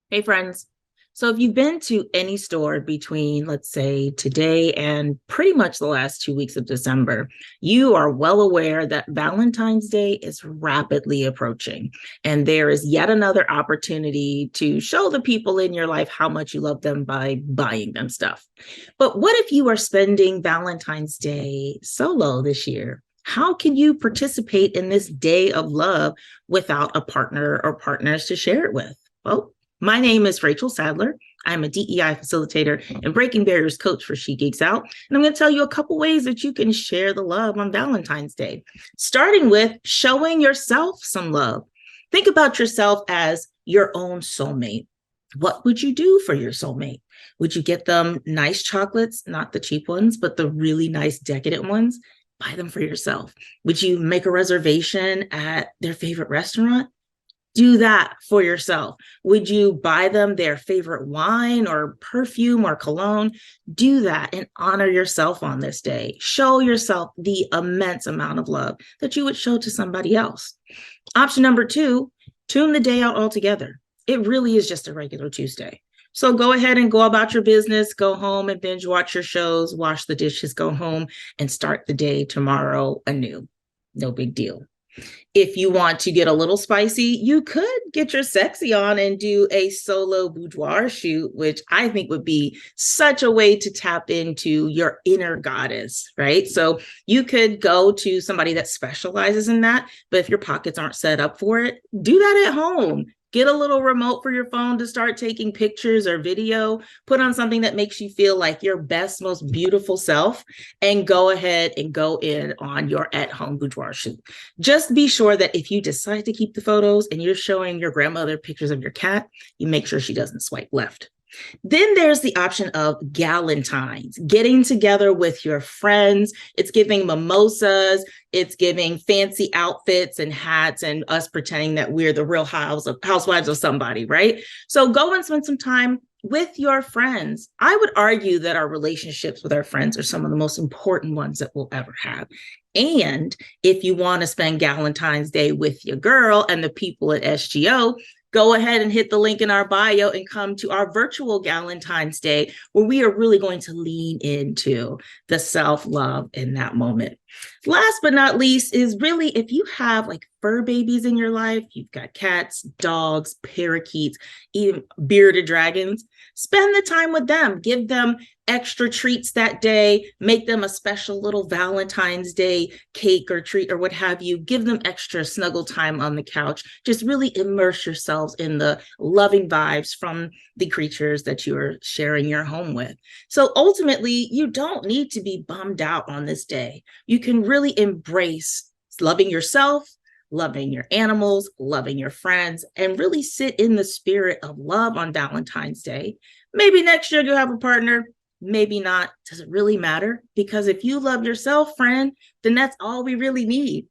Hey, friends. So, if you've been to any store between, let's say, today and pretty much the last 2 weeks of December, you are well aware that Valentine's Day is rapidly approaching. And there is yet another opportunity to show the people in your life how much you love them by buying them stuff. But what if you are spending Valentine's Day solo this year? How can you participate in this day of love without a partner or partners to share it with? Well, my name is Rachel Sadler. I'm a DEI facilitator and breaking barriers coach for She Geeks Out. And I'm going to tell you a couple ways that you can share the love on Valentine's Day, starting with showing yourself some love. Think about yourself as your own soulmate. What would you do for your soulmate? Would you get them nice chocolates, not the cheap ones, but the really nice decadent ones? Buy them for yourself. Would you make a reservation at their favorite restaurant? Do that for yourself. Would you buy them their favorite wine or perfume or cologne? Do that and honor yourself on this day. Show yourself the immense amount of love that you would show to somebody else. Option number two, tune the day out altogether. It really is just a regular Tuesday. So go ahead and go about your business, go home and binge watch your shows, wash the dishes, go home and start the day tomorrow anew. No big deal. If you want to get a little spicy, you could get your sexy on and do a solo boudoir shoot, which I think would be such a way to tap into your inner goddess, right? So you could go to somebody that specializes in that, but if your pockets aren't set up for it, do that at home. Get a little remote for your phone to start taking pictures or video. Put on something that makes you feel like your best, most beautiful self, and go ahead and go in on your at-home boudoir shoot. Just be sure that if you decide to keep the photos and you're showing your grandmother pictures of your cat, you make sure she doesn't swipe left. Then there's the option of Galentine's, getting together with your friends. It's giving mimosas, it's giving fancy outfits and hats, and us pretending that we're the real housewives of somebody, right? So go and spend some time with your friends. I would argue that our relationships with our friends are some of the most important ones that we'll ever have. And if you want to spend Galentine's Day with your girl and the people at SGO, go ahead and hit the link in our bio and come to our virtual Galentine's Day, where we are really going to lean into the self-love in that moment. Last but not least is really if you have like fur babies in your life, you've got cats, dogs, parakeets, even bearded dragons, spend the time with them. Give them extra treats that day. Make them a special little Valentine's Day cake or treat or what have you. Give them extra snuggle time on the couch. Just really immerse yourselves in the loving vibes from the creatures that you are sharing your home with. So ultimately, you don't need to be bummed out on this day. You can really embrace loving yourself, loving your animals, loving your friends, and really sit in the spirit of love on Valentine's Day. Maybe next year you'll have a partner, maybe not. Does it really matter? Because if you love yourself, friend, then that's all we really need.